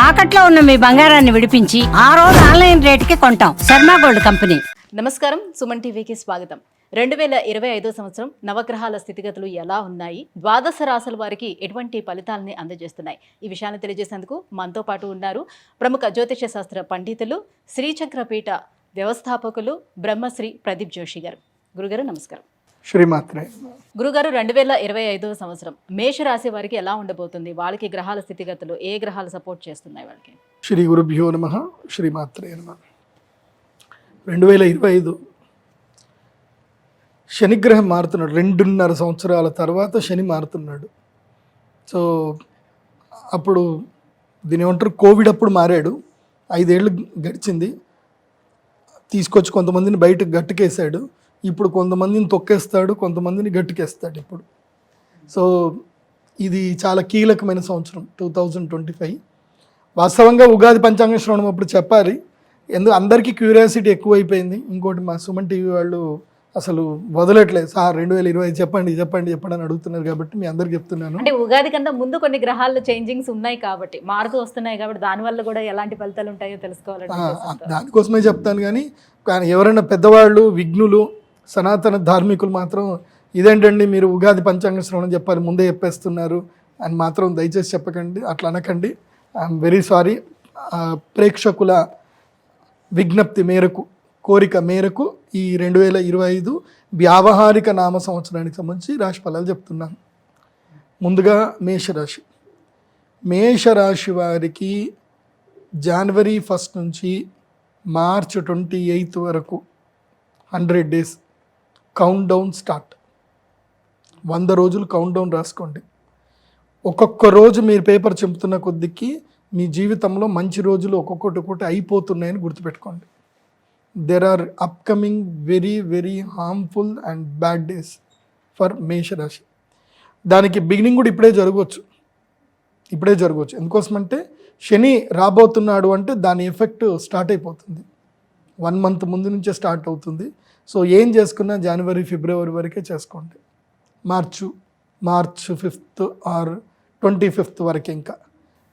తాకట్లో ఉన్న మీ బంగారాన్ని విడిపించి ఆ రోజు ఆన్లైన్ రేటుకి కొంటాం. Sharma gold company. నమస్కారం, సుమన్ టీవీకి స్వాగతం. 2025 సంవత్సరం నవగ్రహాల స్థితిగతులు ఎలా ఉన్నాయి, ద్వాదశ రాశుల వారికి ఎటువంటి ఫలితాలని అందజేస్తున్నాయి, ఈ విషయాన్ని తెలియజేసేందుకు మనతో పాటు ఉన్నారు ప్రముఖ జ్యోతిష శాస్త్ర పండితులు, శ్రీచక్రపీఠ వ్యవస్థాపకులు బ్రహ్మశ్రీ ప్రదీప్ జోషి గారు. గురుగారు నమస్కారం. శ్రీమాత్రే. గురుగారు, 2025 సంవత్సరం మేషరాశి వారికి ఎలా ఉండబోతుంది? వాళ్ళకి గ్రహాల స్థితిగతులు, ఏ గ్రహాలు సపోర్ట్ చేస్తున్నాయి వాళ్ళకి? శ్రీ గురుభ్యో నమః. శ్రీమాత్రే నమః. 2025 శనిగ్రహం మారుతున్నాడు. 2.5 సంవత్సరాల తర్వాత శని మారుతున్నాడు. సో అప్పుడు దీని ఏమంటారు, కోవిడ్ అప్పుడు మారాడు. 5 ఏళ్ళు గడిచింది. తీసుకొచ్చి కొంతమందిని బయటకు గట్టుకేసాడు. ఇప్పుడు కొంతమందిని తొక్కేస్తాడు, కొంతమందిని గట్టుకేస్తాడు ఇప్పుడు. సో ఇది చాలా కీలకమైన సంవత్సరం 2025. వాస్తవంగా ఉగాది పంచాంగ శ్రవణం అప్పుడు చెప్పాలి, ఎందుకు అందరికీ క్యూరియాసిటీ ఎక్కువైపోయింది. ఇంకోటి మా సుమన్ టీవీ వాళ్ళు అసలు వదలట్లేదు. సార్ 2025 చెప్పండి చెప్పండి చెప్పండి అని అడుగుతున్నారు, కాబట్టి మీ అందరికి చెప్తున్నాను. అంటే ఉగాది కన్నా ముందు కొన్ని గ్రహాల్లో చేంజింగ్స్ ఉన్నాయి కాబట్టి, మారుతూ వస్తున్నాయి కాబట్టి, దానివల్ల కూడా ఎలాంటి ఫలితాలు ఉంటాయో తెలుసుకోవాలంటే దానికోసమే చెప్తాను. కానీ ఎవరైనా పెద్దవాళ్ళు, విఘ్నులు, సనాతన ధార్మికులు మాత్రం ఇదేంటండి మీరు ఉగాది పంచాంగ శ్రవణం చెప్పాలి ముందే చెప్పేస్తున్నారు అని మాత్రం దయచేసి చెప్పకండి, అట్లా అనకండి. I'm very sorry. ప్రేక్షకుల విజ్ఞప్తి మేరకు, కోరిక మేరకు ఈ 2025 వ్యావహారిక నామ సంవత్సరానికి సంబంధించి రాశి ఫలాలు చెప్తున్నాను. ముందుగా మేషరాశి. మేషరాశి వారికి జనవరి 1 నుంచి మార్చ్ 28 వరకు 100 డేస్ కౌంట్ డౌన్ స్టార్ట్. 100 రోజులు కౌంట్ డౌన్ రాసుకోండి. ఒక్కొక్క రోజు మీరు పేపర్ చెంపుతున్న కొద్దికి మీ జీవితంలో మంచి రోజులు ఒక్కొక్కటి అయిపోతున్నాయని గుర్తుపెట్టుకోండి. There are upcoming very very harmful and bad days for మేషరాశి. దానికి బిగినింగ్ కూడా ఇప్పుడే జరగవచ్చు. ఎందుకోసమంటే శని రాబోతున్నాడు అంటే దాని ఎఫెక్ట్ స్టార్ట్ అయిపోతుంది. 1 మంత్ ముందు నుంచే స్టార్ట్ అవుతుంది. సో ఏం చేసుకున్నా జనవరి, ఫిబ్రవరి వరకే చేసుకోండి. మార్చ్ 5th ఆర్ 25th వరకు. ఇంకా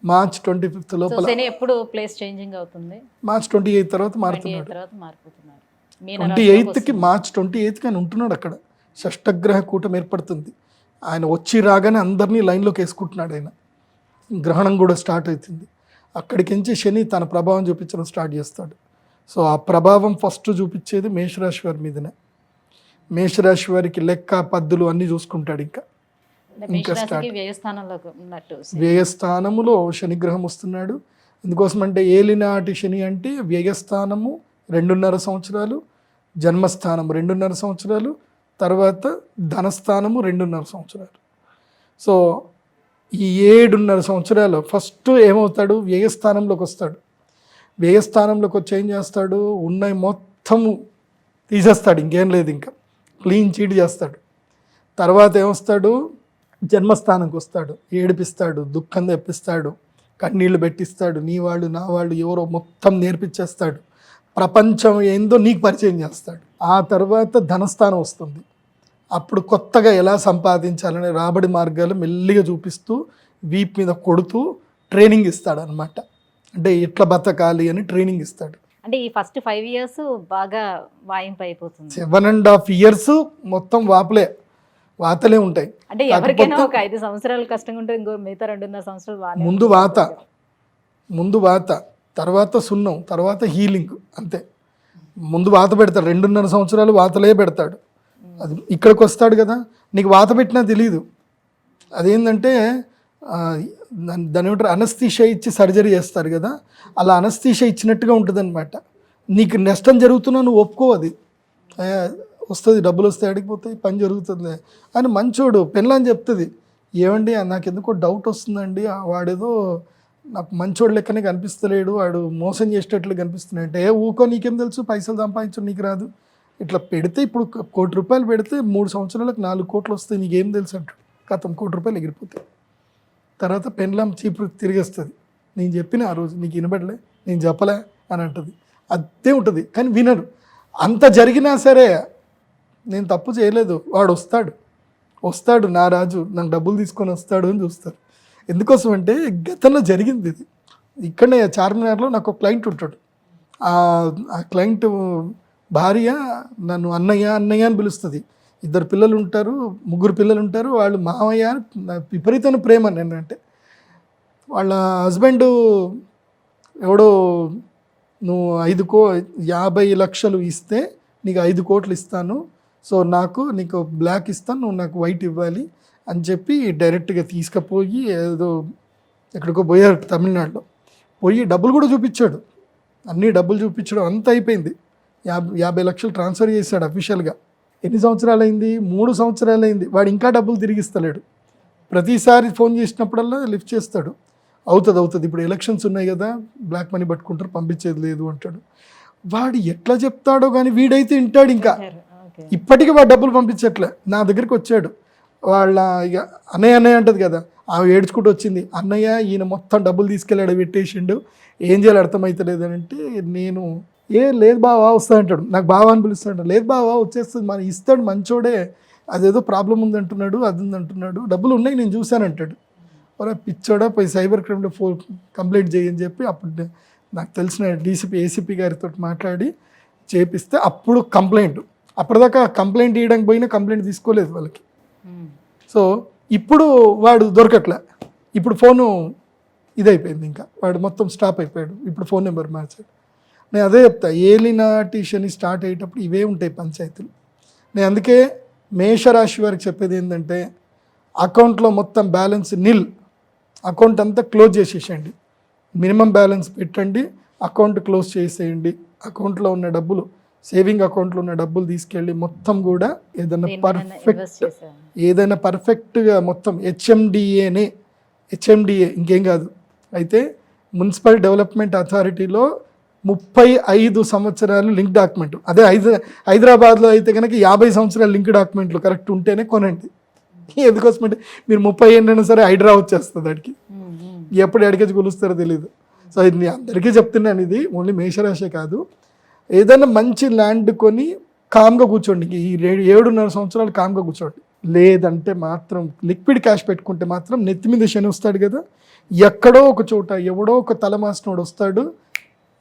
మార్చ్ 25th లోపల ఎప్పుడు ప్లేస్ చేంజింగ్ అవుతుంది. మార్చ్ 28 తర్వాత మారుతున్నాడు. 28కి మార్చ్ 28కి ఆయన ఉంటున్నాడు అక్కడ. షష్టగ్రహ కూటం ఏర్పడుతుంది. ఆయన వచ్చి రాగానే అందరినీ లైన్లోకి వేసుకుంటున్నాడు. ఆయన గ్రహణం కూడా స్టార్ట్ అవుతుంది. అక్కడికించి శని తన ప్రభావం చూపించడం స్టార్ట్ చేస్తాడు. సో ఆ ప్రభావం ఫస్ట్ చూపించేది మేషరాశి వారి మీదనే. మేషరాశి వారికి లెక్క, పద్దులు అన్నీ చూసుకుంటాడు. ఇంకా స్టార్ట్. వ్యయస్థానములో శనిగ్రహం వస్తున్నాడు. ఎందుకోసమంటే ఏలినాటి శని అంటే వ్యయస్థానము 2.5 సంవత్సరాలు, జన్మస్థానం 2.5 సంవత్సరాలు, తర్వాత ధనస్థానము 2.5 సంవత్సరాలు. సో ఈ 7.5 సంవత్సరాలు ఫస్ట్ ఏమవుతాడు, వ్యయస్థానంలోకి వస్తాడు. వ్యయస్థానంలోకి వచ్చి ఏం చేస్తాడు, ఉన్నాయి మొత్తము తీసేస్తాడు. ఇంకేం లేదు, ఇంకా క్లీన్ చీట్ చేస్తాడు. తర్వాత ఏమొస్తాడు, జన్మస్థానంకి వస్తాడు. ఏడిపిస్తాడు, దుఃఖం తెప్పిస్తాడు, కన్నీళ్లు పెట్టిస్తాడు. నీ వాళ్ళు నా వాళ్ళు ఎవరో మొత్తం నేర్పించేస్తాడు. ప్రపంచం ఏందో నీకు పరిచయం చేస్తాడు. ఆ తర్వాత ధనస్థానం వస్తుంది. అప్పుడు కొత్తగా ఎలా సంపాదించాలనే రాబడి మార్గాలు మెల్లిగా చూపిస్తూ వీప్ మీద కొడుతూ ట్రైనింగ్ ఇస్తాడు అనమాట. అంటే ఎట్లా బతకాలి అని ట్రైనింగ్ ఇస్తాడు. అంటే ఈ ఫస్ట్ 5 years బాగా వాయింపు అయిపోతుంది. 7.5 years మొత్తం వాతలే ఉంటాయి. అంటే ఎవరికైనా ఒక 5 సంవత్సరాలు కష్టంగా ఉంటుంది, ఇంకో మిగతా 2.5 సంవత్సరాలు ముందు వాత తర్వాత సున్నం, తర్వాత హీలింగ్. అంతే. ముందు వాత పెడతాడు. 2.5 సంవత్సరాలు వాతలే పెడతాడు. అది ఇక్కడికి వస్తాడు కదా, నీకు వాత పెట్టినా తెలియదు. అదేంటంటే దాని ఏమంటారు, అనస్థీషియా ఇచ్చి సర్జరీ చేస్తారు కదా, అలా అనస్థీషియా ఇచ్చినట్టుగా ఉంటుంది అనమాట. నీకు నష్టం జరుగుతున్నా నువ్వు ఒప్పుకో, అది వస్తుంది, డబ్బులు వస్తాయి, అడిగిపోతాయి, పని జరుగుతుంది అని మంచోడు పెళ్ళని చెప్తుంది. ఏమండి నాకు ఎందుకో డౌట్ వస్తుందండి, వాడేదో నాకు మంచోడు లెక్కనే కనిపిస్తలేడు, వాడు మోసం చేసేటట్లు కనిపిస్తున్నాడు అంటే, ఊకో నీకేం తెలుసు, పైసలు సంపాదించడం నీకు రాదు. ఇట్లా పెడితే ఇప్పుడు ₹1 కోటి పెడితే 3 సంవత్సరాలకు 4 కోట్లు వస్తాయి, నీకేం తెలుసు అంటాడు. కథం ₹1 కోటి ఎగిరిపోతాయి. తర్వాత పెన్లాం చీపు తిరిగేస్తుంది. నేను చెప్పిన ఆ రోజు నీకు వినబడలే, నేను చెప్పలే అని అంటుంది. అదే ఉంటుంది. కానీ వినరు. అంత జరిగినా సరే నేను తప్పు చేయలేదు, వాడు వస్తాడు నా రాజు, నాకు డబ్బులు తీసుకొని వస్తాడు అని చూస్తారు. ఎందుకోసం అంటే గతంలో జరిగింది ఇది. ఇక్కడనే చార్మినార్లో నాకు ఒక క్లయింట్ ఉంటాడు. ఆ క్లయింట్ భార్య నన్ను అన్నయ్య అన్నయ్య అని పిలుస్తుంది. 2 పిల్లలు ఉంటారు, 3 పిల్లలు ఉంటారు. వాళ్ళు మామయ్య విపరీతమైన ప్రేమ నేనంటే. వాళ్ళ హస్బెండ్ ఎవడో నువ్వు 50 లక్షలు ఇస్తే నీకు 5 కోట్లు ఇస్తాను, సో నీకు బ్లాక్ ఇస్తాను, నువ్వు నాకు వైట్ ఇవ్వాలి అని చెప్పి డైరెక్ట్గా తీసుకుపోయి ఏదో ఎక్కడికో పోయారు తమిళనాడులో. పోయి డబ్బులు కూడా చూపించాడు, అన్ని డబ్బులు చూపించడం అంతా అయిపోయింది. 50 లక్షలు ట్రాన్స్ఫర్ చేశాడు అఫీషియల్గా. ఎన్ని సంవత్సరాలు అయింది? 3 సంవత్సరాలు అయింది. వాడు ఇంకా డబ్బులు తిరిగిస్తలేడు. ప్రతిసారి ఫోన్ చేసినప్పుడల్లా లిఫ్ట్ చేస్తాడు, అవుతుంది ఇప్పుడు ఎలక్షన్స్ ఉన్నాయి కదా, బ్లాక్ మనీ పట్టుకుంటారు, పంపించేది లేదు అంటాడు. వాడు ఎట్లా చెప్తాడో కానీ వీడైతే వింటాడు. ఇంకా ఇప్పటికీ వాడు డబ్బులు పంపించట్లే. నా దగ్గరికి వచ్చాడు, వాళ్ళ ఇక అన్నయ్య అంటది కదా, ఆమె ఏడ్చుకుంటూ వచ్చింది, అన్నయ్య ఈయన మొత్తం డబ్బులు తీసుకెళ్ళాడు, పెట్టేసిండు, ఏం చేయాలి అర్థమవుతలేదు అని అంటే, నేను లేదు బావా వస్తా అంటాడు. నాకు బావా అని పిలుస్తాడు. లేదు బావా వచ్చేస్తుంది, మన ఇస్తాడు, మంచోడే, అదేదో ప్రాబ్లం ఉందంటున్నాడు, అది ఉందంటున్నాడు, డబ్బులు ఉన్నాయి నేను చూశానంటాడు. ఒరే పిచ్చోడా, పోయి సైబర్ క్రైమ్లో కంప్లైంట్ చేయని చెప్పి అప్పుడు నాకు తెలిసిన డీసీపీ ఏసీపీ గారితో మాట్లాడి చేపిస్తే అప్పుడు కంప్లైంట్. అప్పటిదాకా కంప్లైంట్ ఇవ్వడానికి పోయినా కంప్లైంట్ తీసుకోలేదు వాళ్ళకి. సో ఇప్పుడు వాడు దొరకట్లే. ఇప్పుడు ఫోను ఇదైపోయింది, ఇంకా వాడు మొత్తం స్టాప్ అయిపోయాడు. ఇప్పుడు ఫోన్ నెంబర్ మార్చాడు. నేను అదే చెప్తా, ఏలినాటి శని స్టార్ట్ అయ్యేటప్పుడు ఇవే ఉంటాయి పంచాయతీలు. నేను అందుకే మేషరాశి వారికి చెప్పేది ఏంటంటే, అకౌంట్లో మొత్తం బ్యాలెన్స్ నిల్, అకౌంట్ అంతా క్లోజ్ చేసేసేయండి, మినిమం బ్యాలెన్స్ పెట్టండి, అకౌంట్ క్లోజ్ చేసేయండి. అకౌంట్లో ఉన్న డబ్బులు, సేవింగ్ అకౌంట్లో ఉన్న డబ్బులు తీసుకెళ్ళి మొత్తం కూడా ఏదైనా పర్ఫెక్ట్గా మొత్తం హెచ్ఎండిఏ ఇంకేం కాదు. అయితే మున్సిపల్ డెవలప్మెంట్ అథారిటీలో 35 సంవత్సరాలు లింక్ డాక్యుమెంట్. అదే హైదరాబాద్లో అయితే కనుక 50 సంవత్సరాలు లింక్ డాక్యుమెంట్లు కరెక్ట్ ఉంటేనే కొనండి. ఎందుకోసమంటే మీరు 30 ఏళ్ళైనా సరే హైడ్రా వచ్చేస్తుంది అడికి, ఎప్పుడు ఎడికేసి కొలుస్తారో తెలియదు. సో ఇది నేను అందరికీ చెప్తున్నాను, ఇది ఓన్లీ మేషరాశే కాదు. ఏదైనా మంచి ల్యాండ్ కొని కామ్గా కూర్చోండి, ఈ 7.5 సంవత్సరాలు కామ్గా కూర్చోండి. లేదంటే మాత్రం లిక్విడ్ క్యాష్ పెట్టుకుంటే మాత్రం నెత్తి మీద శని వస్తాడు కదా, ఎక్కడో ఒక చోట ఎవడో ఒక తలమాసినోడు వస్తాడు,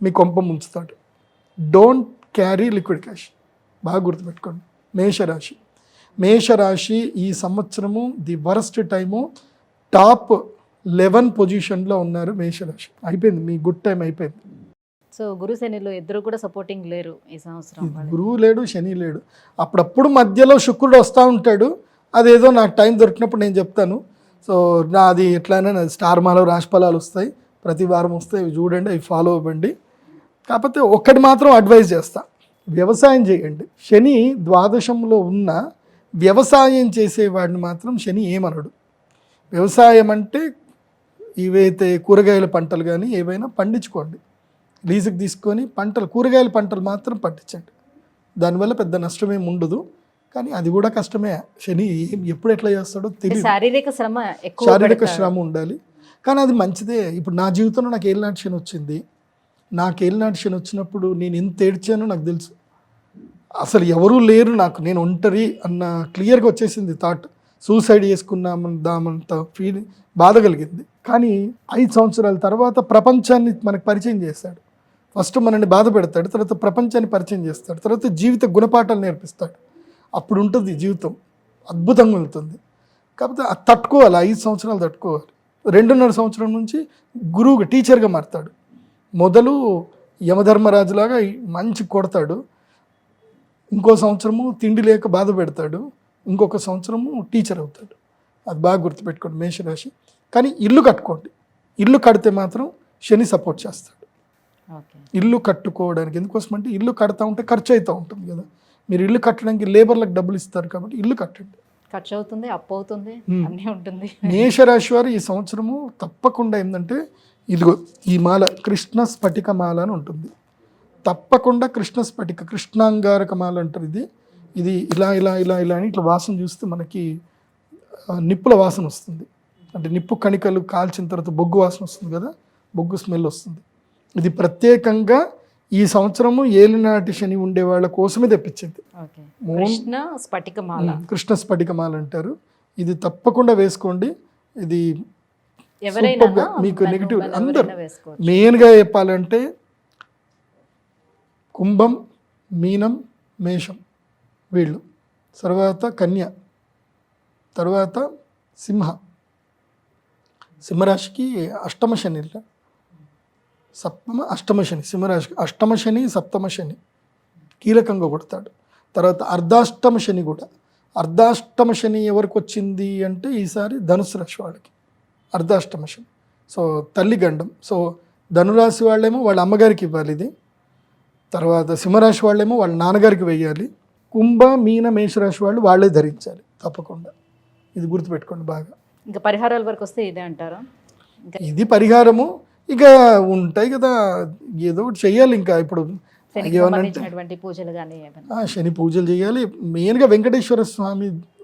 మీ కొంప ముంచుతాడు. డోంట్ క్యారీ లిక్విడ్ క్యాష్, బాగా గుర్తుపెట్టుకోండి. మేషరాశి ఈ సంవత్సరము ది వరస్ట్ టైము, టాప్ 11 పొజిషన్లో ఉన్నారు మేషరాశి. అయిపోయింది, మీ గుడ్ టైం అయిపోయింది. సో గురు శనిలో ఇద్దరు కూడా సపోర్టింగ్ లేరు ఈ సంవత్సరం. గురువు లేడు, శని లేడు. అప్పుడప్పుడు మధ్యలో శుక్రుడు వస్తూ ఉంటాడు, అదేదో నాకు టైం దొరికినప్పుడు నేను చెప్తాను. సో నాది ఎట్లయినా స్టార్ మాలో రాశి ఫలాలు వస్తాయి, ప్రతి వారం వస్తాయి, అవి చూడండి, అవి ఫాలో అవ్వండి. కాకపోతే ఒక్కటి మాత్రం అడ్వైజ్ చేస్తా, వ్యవసాయం చేయండి. శని ద్వాదశంలో ఉన్న వ్యవసాయం చేసేవాడిని మాత్రం శని ఏమనడు. వ్యవసాయం అంటే ఇవైతే కూరగాయల పంటలు కానీ ఏవైనా పండించుకోండి, లీజుకి తీసుకొని కూరగాయల పంటలు మాత్రం పండించండి. దానివల్ల పెద్ద నష్టమేమి ఉండదు, కానీ అది కూడా కష్టమే. శని ఎప్పుడు ఎట్లా చేస్తాడో తెలియదు, శారీరక శ్రమ ఉండాలి, కానీ అది మంచిదే. ఇప్పుడు నా జీవితంలో నాకు ఏలినాటి శని వచ్చింది. నాకు ఏలినాటి శని వచ్చినప్పుడు నేను ఎంత ఏడ్చానో నాకు తెలుసు. అసలు ఎవరూ లేరు నాకు, నేను ఒంటరి అన్న క్లియర్గా వచ్చేసింది థాట్. సూసైడ్ చేసుకున్నామంత ఫీలింగ్, బాధ కలిగింది. కానీ 5 సంవత్సరాల తర్వాత ప్రపంచాన్ని మనకు పరిచయం చేస్తాడు. ఫస్ట్ మనల్ని బాధ పెడతాడు, తర్వాత ప్రపంచాన్ని పరిచయం చేస్తాడు, తర్వాత జీవిత గుణపాఠాలు నేర్పిస్తాడు. అప్పుడు ఉంటుంది జీవితం, అద్భుతంగా ఉంటుంది. కాకపోతే అది తట్టుకోవాలి, 5 సంవత్సరాలు తట్టుకోవాలి. 2.5 సంవత్సరం నుంచి గురువుగా టీచర్గా మారుతాడు. మొదలు యమధర్మరాజులాగా మంచి కొడతాడు, ఇంకో సంవత్సరము తిండి లేక బాధ పెడతాడు, ఇంకొక సంవత్సరము టీచర్ అవుతాడు. అది బాగా గుర్తుపెట్టుకోండి మేషరాశి. కానీ ఇల్లు కట్టుకోండి, ఇల్లు కడితే మాత్రం శని సపోర్ట్ చేస్తాడు. ఇల్లు కట్టుకోవడానికి ఎందుకోసం అంటే ఇల్లు కడతా ఉంటే ఖర్చు అవుతూ ఉంటుంది కదా, మీరు ఇల్లు కట్టడానికి లేబర్లకు డబ్బులు ఇస్తారు కాబట్టి ఇల్లు కట్టండి. ఖర్చు అవుతుంది, అప్పు అవుతుంది, అన్నీ ఉంటుంది. మేషరాశి వారు ఈ సంవత్సరము తప్పకుండా ఏంటంటే, ఇదిగో ఈ మాల కృష్ణ స్ఫటిక మాల అని ఉంటుంది, తప్పకుండా కృష్ణ స్ఫటిక కృష్ణాంగారక మాల అంటారు. ఇది ఇలా ఇలా ఇలా ఇలా అని ఇట్లా వాసన చూస్తే మనకి నిప్పుల వాసన వస్తుంది, అంటే నిప్పు కణికలు కాల్చిన తర్వాత బొగ్గు వాసన వస్తుంది కదా, బొగ్గు స్మెల్ వస్తుంది. ఇది ప్రత్యేకంగా ఈ సంవత్సరము ఏలినాటి శని ఉండే వాళ్ళ కోసమే తెప్పించింది. కృష్ణ స్ఫటికమాల అంటారు. ఇది తప్పకుండా వేసుకోండి. ఇది ఎవరైనా సూపర్గా మీకు men, నెగిటివ్ women అందరు ఎవరైనా వేసుకోవచ్చు. మెయిన్గా చెప్పాలంటే కుంభం, మీనం, మేషం వీళ్ళు, తర్వాత కన్య, తర్వాత సింహరాశికి అష్టమ శని, అష్టమ శని, సింహరాశికి అష్టమ శని, సప్తమ శని కీలకంగా కొడతాడు. తర్వాత అర్ధాష్టమ శని కూడా. అర్ధాష్టమ శని ఎవరికి వచ్చింది అంటే ఈసారి ధనుసు రాశి వాళ్ళకి అర్ధాష్టమ శని. సో తల్లి గండం. సో ధనురాశి వాళ్ళేమో వాళ్ళ అమ్మగారికి ఇవ్వాలి ఇది, తర్వాత సింహరాశి వాళ్ళేమో వాళ్ళ నాన్నగారికి వెయ్యాలి, కుంభ మీన మేషరాశి వాళ్ళు వాళ్ళే ధరించాలి తప్పకుండా. ఇది గుర్తుపెట్టుకోండి బాగా. ఇంకా పరిహారాల వరకు వస్తే ఇదే అంటారా? ఇంకా ఇది పరిహారము. ఇక ఉంటాయి కదా, ఏదో ఒకటి చెయ్యాలి. ఇంకా ఇప్పుడు శనికి సంబంధించినటువంటి పూజలు కానీ ఏమైనా శని పూజలు చేయాలి. మెయిన్గా వెంకటేశ్వర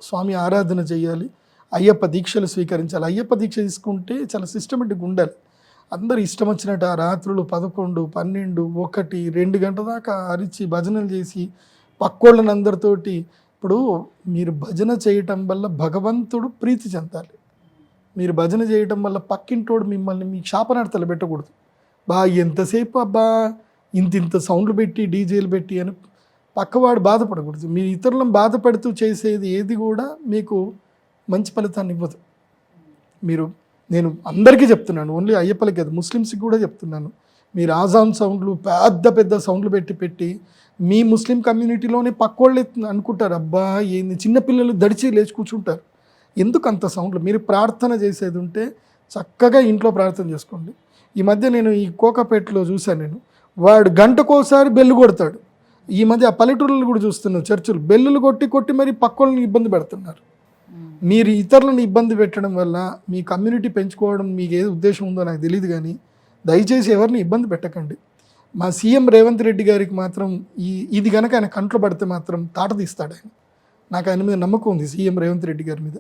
స్వామి ఆరాధన చేయాలి. అయ్యప్ప దీక్షలు స్వీకరించాలి. అయ్యప్ప దీక్ష తీసుకుంటే చాలా సిస్టమేటిక్గా ఉండాలి. అందరు ఇష్టం వచ్చినట్టు ఆ రాత్రులు 11, 12, 1, 2 గంటల దాకా అరిచి భజనలు చేసి పక్కోళ్ళని అందరితోటి. ఇప్పుడు మీరు భజన చేయటం వల్ల భగవంతుడు ప్రీతి చెందాలి. మీరు భజన చేయటం వల్ల పక్కింటోడు మిమ్మల్ని మీ శాపనార్థాలు పెట్టకూడదు. ఎంతసేపు అబ్బా ఇంత సౌండ్లు పెట్టి డీజేలు పెట్టి అని పక్కవాడు బాధపడకూడదు. మీరు ఇతరులను బాధపడుతూ చేసేది ఏది కూడా మీకు మంచి ఫలితాన్ని ఇవ్వదు. నేను అందరికీ చెప్తున్నాను, ఓన్లీ అయ్యప్పలకి కాదు, ముస్లిమ్స్కి కూడా చెప్తున్నాను. మీరు ఆజాన్ సౌండ్లు పెద్ద సౌండ్లు పెట్టి మీ ముస్లిం కమ్యూనిటీలోనే పక్కోళ్ళే అనుకుంటారు, అబ్బా ఏంది, చిన్నపిల్లలు దడిచి లేచి కూర్చుంటారు. ఎందుకు అంత సౌండ్లు? మీరు ప్రార్థన చేసేది ఉంటే చక్కగా ఇంట్లో ప్రార్థన చేసుకోండి. ఈ మధ్య నేను ఈ కోకాపేటలో చూశాను, వాడు గంటకోసారి బెల్లు కొడతాడు. ఈ మధ్య ఆ పల్లెటూరులు కూడా చూస్తున్నాను, చర్చిలు బెల్లులు కొట్టి మరి పక్కోళ్ళని ఇబ్బంది పెడుతున్నారు. మీరు ఇతరులను ఇబ్బంది పెట్టడం వల్ల మీ కమ్యూనిటీ పెంచుకోవడం మీకు ఏది ఉద్దేశం ఉందో నాకు తెలియదు, కానీ దయచేసి ఎవరిని ఇబ్బంది పెట్టకండి. మా సీఎం రేవంత్ రెడ్డి గారికి మాత్రం ఇది కనుక ఆయన కంట్లో పడితే మాత్రం తాట తీస్తాడు ఆయన. నాకు ఆయన మీద నమ్మకం ఉంది, సీఎం రేవంత్ రెడ్డి గారి మీద.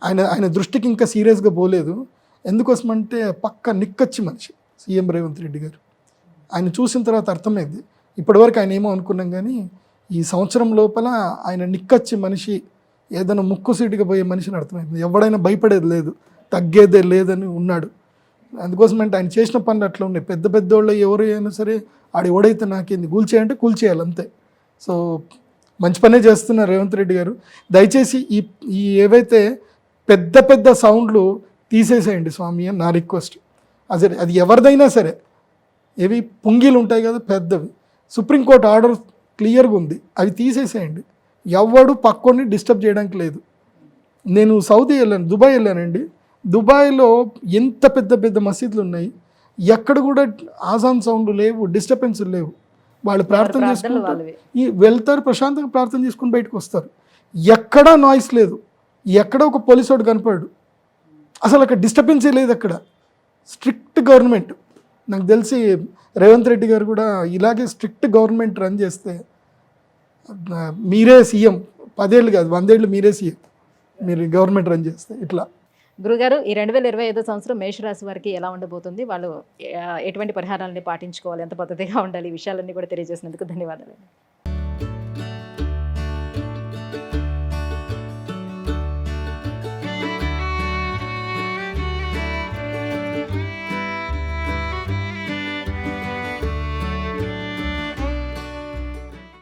ఆయన దృష్టికి ఇంకా సీరియస్గా పోలేదు. ఎందుకోసమంటే పక్క నిక్కచ్చి మనిషి సీఎం రేవంత్ రెడ్డి గారు. ఆయన చూసిన తర్వాత అర్థమైంది. ఇప్పటివరకు ఆయన ఏమో అనుకున్నాం, కానీ ఈ సంవత్సరం లోపల ఆయన నిక్కచ్చి మనిషి, ఏదైనా ముక్కుసీటుగా పోయే మనిషిని అర్థమైంది. ఎవడైనా భయపడేది లేదు, తగ్గేదే లేదని ఉన్నాడు. అందుకోసమంటే ఆయన చేసిన పనులు అట్లా ఉన్నాయి. పెద్దోళ్ళు ఎవరు అయినా సరే ఎవడైతే నాకేంది కూల్చేయంటే కూల్చేయాలి అంతే. సో మంచి పనే చేస్తున్నారు రేవంత్ రెడ్డి గారు. దయచేసి ఈ ఏవైతే పెద్ద సౌండ్లు తీసేసేయండి స్వామి అని నా రిక్వెస్ట్. అది ఎవరిదైనా సరే, ఏవి పుంగీలు ఉంటాయి కదా పెద్దవి, సుప్రీంకోర్టు ఆర్డర్ క్లియర్గా ఉంది, అవి తీసేసేయండి. ఎవడు పక్కోని డిస్టర్బ్ చేయడానికి లేదు. నేను సౌదీ వెళ్ళాను, దుబాయ్ వెళ్ళానండి. దుబాయ్లో ఎంత పెద్ద మసీదులు ఉన్నాయి, ఎక్కడ కూడా ఆజాన్ సౌండ్ లేవు, డిస్టర్బెన్స్ లేవు. వాళ్ళు ప్రార్థన చేసుకుంటారు, వెళ్తారు, ప్రశాంతంగా ప్రార్థన చేసుకుని బయటకు వస్తారు. ఎక్కడా నాయిస్ లేదు, ఎక్కడ ఒక పోలీసోడు కనపడు, అసలు అక్కడ డిస్టర్బెన్సే లేదు. అక్కడ స్ట్రిక్ట్ గవర్నమెంట్. నాకు తెలిసి రేవంత్ రెడ్డి గారు కూడా ఇలాగే స్ట్రిక్ట్ గవర్నమెంట్ రన్ చేస్తే మీరే సీఎం, 10 ఏళ్ళు కాదు 100 ఏళ్ళు మీరే సీఎం, మీరు గవర్నమెంట్ రన్ చేస్తే. ఇట్లా గురుగారు, ఈ 2025 సంవత్సరం మేషరాశి వారికి ఎలా ఉండబోతుంది, వాళ్ళు ఎటువంటి పరిహారాలని పాటించుకోవాలి, ఎంత పద్ధతిగా ఉండాలి, ఈ విషయాలన్నీ కూడా తెలియజేసినందుకు ధన్యవాదాలు.